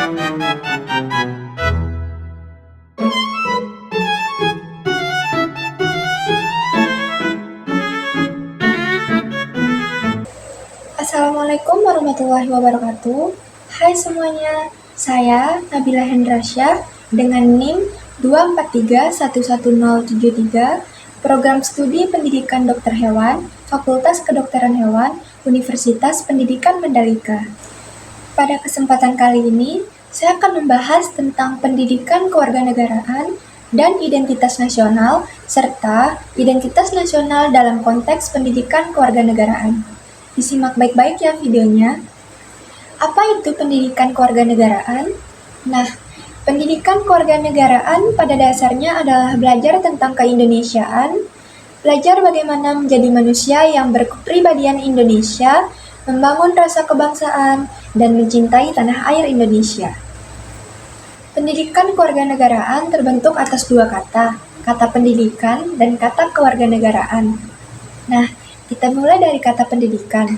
Assalamualaikum warahmatullahi wabarakatuh. Hai semuanya, saya Nabila Hendrasyah dengan NIM 243111073, Program Studi Pendidikan Dokter Hewan, Fakultas Kedokteran Hewan, Universitas Pendidikan Mandalika. Pada kesempatan kali ini, saya akan membahas tentang pendidikan kewarganegaraan dan identitas nasional, serta identitas nasional dalam konteks pendidikan kewarganegaraan. Disimak baik-baik ya videonya. Apa itu pendidikan kewarganegaraan? Nah, pendidikan kewarganegaraan pada dasarnya adalah belajar tentang keindonesiaan, belajar bagaimana menjadi manusia yang berkepribadian Indonesia, membangun rasa kebangsaan, dan mencintai tanah air Indonesia. Pendidikan kewarganegaraan terbentuk atas dua kata pendidikan dan kata kewarganegaraan. Nah, kita mulai dari kata pendidikan.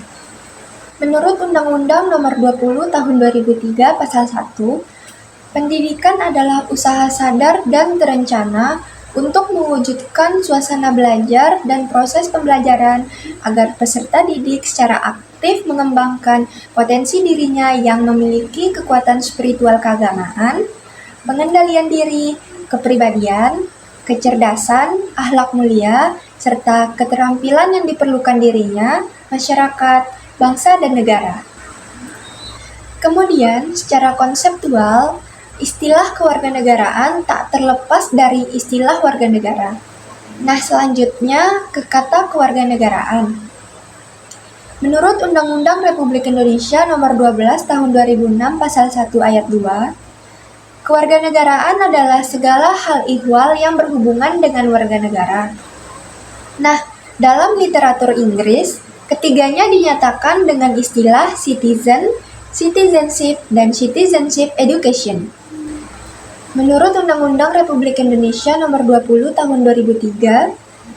Menurut Undang-Undang Nomor 20 Tahun 2003 Pasal 1, pendidikan adalah usaha sadar dan terencana untuk mewujudkan suasana belajar dan proses pembelajaran agar peserta didik secara aktif mengembangkan potensi dirinya yang memiliki kekuatan spiritual keagamaan, pengendalian diri, kepribadian, kecerdasan, akhlak mulia, serta keterampilan yang diperlukan dirinya, masyarakat, bangsa, dan negara. Kemudian, secara konseptual, istilah kewarganegaraan tak terlepas dari istilah warga negara. Nah, selanjutnya ke kata kewarganegaraan. Menurut Undang-Undang Republik Indonesia Nomor 12 Tahun 2006 Pasal 1 Ayat 2, kewarganegaraan adalah segala hal ihwal yang berhubungan dengan warga negara. Nah, dalam literatur Inggris, ketiganya dinyatakan dengan istilah citizen, citizenship, dan citizenship education. Menurut Undang-Undang Republik Indonesia Nomor 20 Tahun 2003,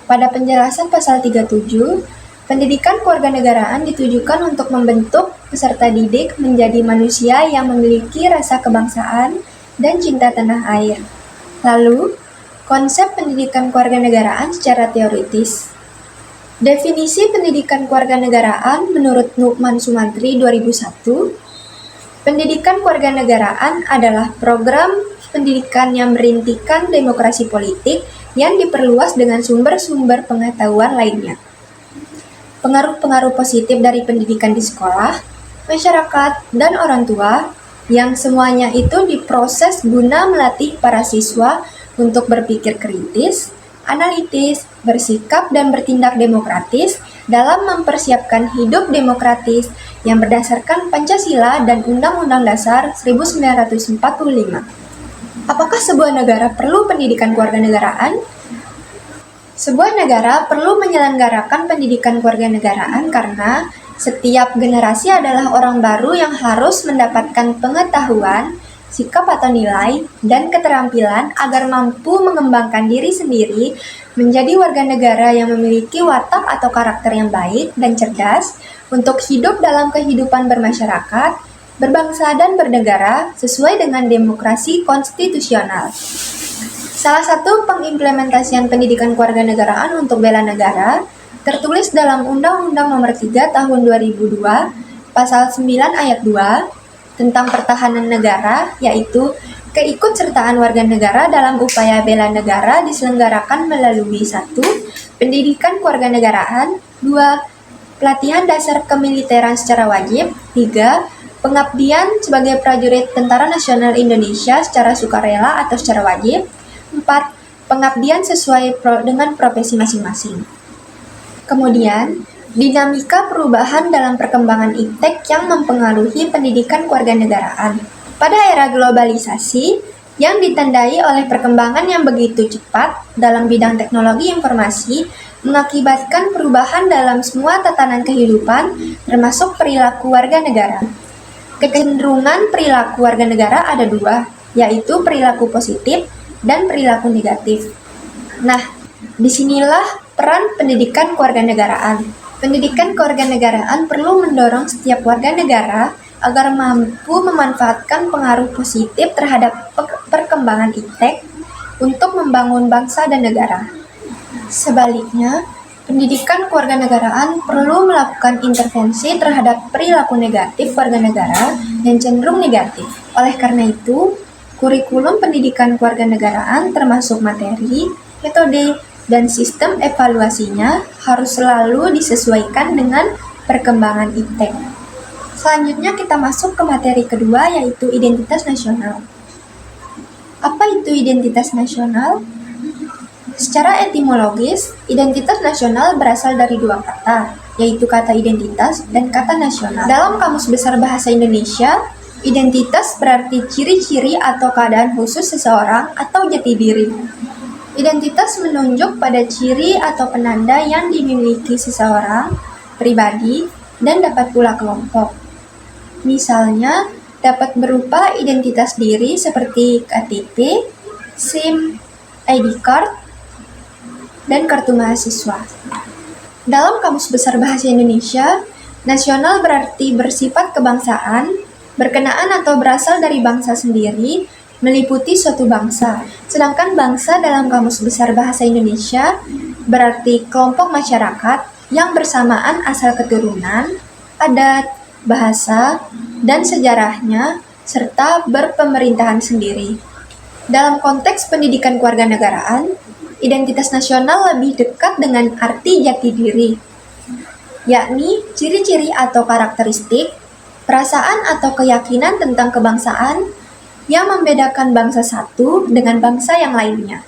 pada penjelasan pasal 37, pendidikan kewarganegaraan ditujukan untuk membentuk peserta didik menjadi manusia yang memiliki rasa kebangsaan dan cinta tanah air. Lalu, konsep pendidikan kewarganegaraan secara teoritis. Definisi pendidikan kewarganegaraan menurut Nukman Sumantri 2001, pendidikan kewarganegaraan adalah program pendidikan yang merintikan demokrasi politik yang diperluas dengan sumber-sumber pengetahuan lainnya. Pengaruh-pengaruh positif dari pendidikan di sekolah, masyarakat, dan orang tua, yang semuanya itu diproses guna melatih para siswa untuk berpikir kritis, analitis, bersikap dan bertindak demokratis dalam mempersiapkan hidup demokratis yang berdasarkan Pancasila dan Undang-Undang Dasar 1945. Apakah sebuah negara perlu pendidikan kewarganegaraan? Sebuah negara perlu menyelenggarakan pendidikan kewarganegaraan karena setiap generasi adalah orang baru yang harus mendapatkan pengetahuan, sikap atau nilai, dan keterampilan agar mampu mengembangkan diri sendiri menjadi warga negara yang memiliki watak atau karakter yang baik dan cerdas untuk hidup dalam kehidupan bermasyarakat, berbangsa, dan bernegara sesuai dengan demokrasi konstitusional. Salah satu pengimplementasian pendidikan kewarganegaraan untuk bela negara tertulis dalam Undang-Undang Nomor 3 Tahun 2002, Pasal 9 Ayat 2, tentang pertahanan negara, yaitu keikutsertaan warga negara dalam upaya bela negara diselenggarakan melalui 1. Pendidikan kewarganegaraan, 2. Pelatihan dasar kemiliteran secara wajib, 3. Pengabdian sebagai prajurit Tentara Nasional Indonesia secara sukarela atau secara wajib, 4. Pengabdian sesuai dengan profesi masing-masing. Kemudian, dinamika perubahan dalam perkembangan iptek yang mempengaruhi pendidikan kewarganegaraan. Pada era globalisasi yang ditandai oleh perkembangan yang begitu cepat dalam bidang teknologi informasi, mengakibatkan perubahan dalam semua tatanan kehidupan, termasuk perilaku warga negara. Kecenderungan perilaku warga negara ada dua, yaitu perilaku positif dan perilaku negatif. Nah, disinilah peran pendidikan kewarganegaraan. Pendidikan kewarganegaraan perlu mendorong setiap warga negara agar mampu memanfaatkan pengaruh positif terhadap perkembangan iptek untuk membangun bangsa dan negara. Sebaliknya, pendidikan kewarganegaraan perlu melakukan intervensi terhadap perilaku negatif warga negara yang cenderung negatif. Oleh karena itu, kurikulum pendidikan kewarganegaraan termasuk materi, metode, dan sistem evaluasinya harus selalu disesuaikan dengan perkembangan iptek. Selanjutnya kita masuk ke materi kedua, yaitu identitas nasional. Apa itu identitas nasional? Secara etimologis, identitas nasional berasal dari dua kata, yaitu kata identitas dan kata nasional. Dalam Kamus Besar Bahasa Indonesia, identitas berarti ciri-ciri atau keadaan khusus seseorang atau jati diri. Identitas menunjuk pada ciri atau penanda yang dimiliki seseorang, pribadi, dan dapat pula kelompok. Misalnya, dapat berupa identitas diri seperti KTP, SIM, ID card, dan kartu mahasiswa. Dalam Kamus Besar Bahasa Indonesia, nasional berarti bersifat kebangsaan, berkenaan atau berasal dari bangsa sendiri, meliputi suatu bangsa. Sedangkan bangsa dalam Kamus Besar Bahasa Indonesia berarti kelompok masyarakat yang bersamaan asal keturunan, adat, bahasa, dan sejarahnya, serta berpemerintahan sendiri. Dalam konteks pendidikan kewarganegaraan, identitas nasional lebih dekat dengan arti jati diri, yakni ciri-ciri atau karakteristik, perasaan atau keyakinan tentang kebangsaan yang membedakan bangsa satu dengan bangsa yang lainnya.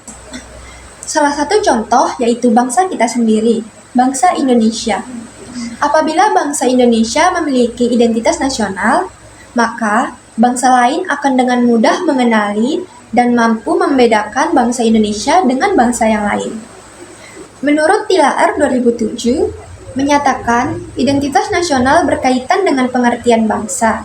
Salah satu contoh yaitu bangsa kita sendiri, bangsa Indonesia. Apabila bangsa Indonesia memiliki identitas nasional, maka bangsa lain akan dengan mudah mengenali dan mampu membedakan bangsa Indonesia dengan bangsa yang lain. Menurut Tilaar 2007, menyatakan identitas nasional berkaitan dengan pengertian bangsa.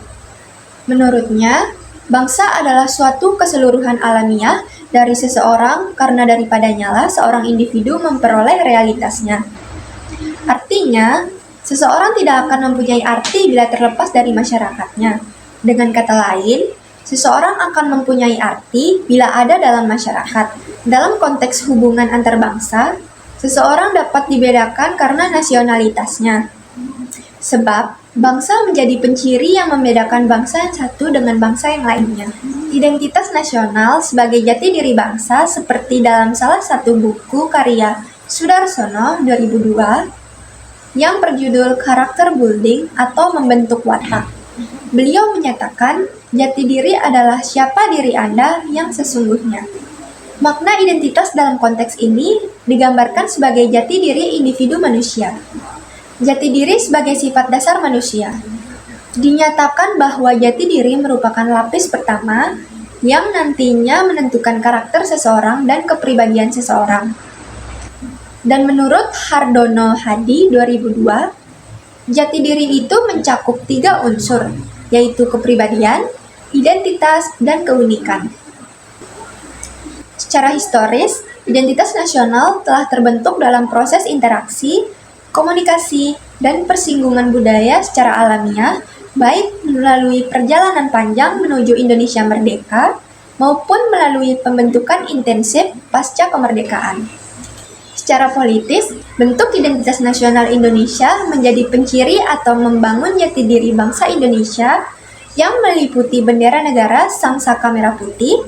Menurutnya, bangsa adalah suatu keseluruhan alamiah dari seseorang karena daripadanya lah seorang individu memperoleh realitasnya. Artinya, seseorang tidak akan mempunyai arti bila terlepas dari masyarakatnya. Dengan kata lain, seseorang akan mempunyai arti bila ada dalam masyarakat. Dalam konteks hubungan antar bangsa, seseorang dapat dibedakan karena nasionalitasnya. Sebab, bangsa menjadi penciri yang membedakan bangsa yang satu dengan bangsa yang lainnya. Identitas nasional sebagai jati diri bangsa seperti dalam salah satu buku karya Sudarsono 2002 yang berjudul Karakter Building atau Membentuk Watak. Beliau menyatakan, jati diri adalah siapa diri Anda yang sesungguhnya. Makna identitas dalam konteks ini digambarkan sebagai jati diri individu manusia. Jati diri sebagai sifat dasar manusia. Dinyatakan bahwa jati diri merupakan lapis pertama yang nantinya menentukan karakter seseorang dan kepribadian seseorang. Dan menurut Hardono Hadi 2002, jati diri itu mencakup 3 unsur, yaitu kepribadian, identitas, dan keunikan. Secara historis, identitas nasional telah terbentuk dalam proses interaksi, komunikasi, dan persinggungan budaya secara alamiah, baik melalui perjalanan panjang menuju Indonesia merdeka, maupun melalui pembentukan intensif pasca kemerdekaan. Secara politis, bentuk identitas nasional Indonesia menjadi penciri atau membangun jati diri bangsa Indonesia yang meliputi bendera negara sang saka merah putih,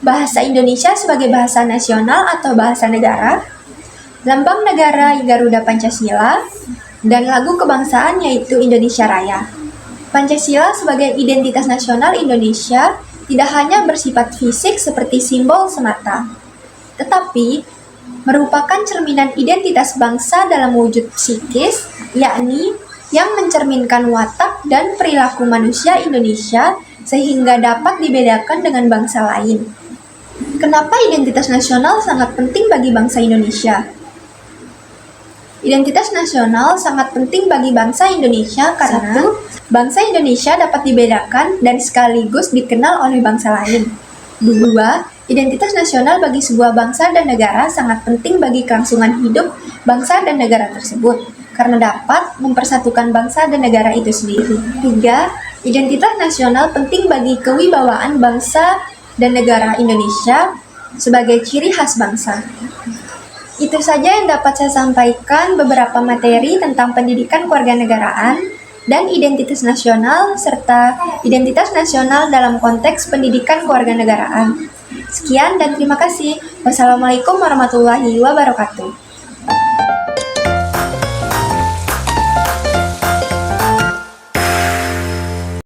bahasa Indonesia sebagai bahasa nasional atau bahasa negara, lambang negara Garuda Pancasila, dan lagu kebangsaan yaitu Indonesia Raya. Pancasila sebagai identitas nasional Indonesia tidak hanya bersifat fisik seperti simbol semata, tetapi merupakan cerminan identitas bangsa dalam wujud psikis, yakni yang mencerminkan watak dan perilaku manusia Indonesia sehingga dapat dibedakan dengan bangsa lain. Kenapa identitas nasional sangat penting bagi bangsa Indonesia? Identitas nasional sangat penting bagi bangsa Indonesia karena bangsa Indonesia dapat dibedakan dan sekaligus dikenal oleh bangsa lain. 2. Identitas nasional bagi sebuah bangsa dan negara sangat penting bagi kelangsungan hidup bangsa dan negara tersebut, karena dapat mempersatukan bangsa dan negara itu sendiri. 3. Identitas nasional penting bagi kewibawaan bangsa dan negara Indonesia sebagai ciri khas bangsa. Itu saja yang dapat saya sampaikan, beberapa materi tentang pendidikan kewarganegaraan dan identitas nasional serta identitas nasional dalam konteks pendidikan kewarganegaraan. Sekian dan terima kasih. Wassalamualaikum warahmatullahi wabarakatuh.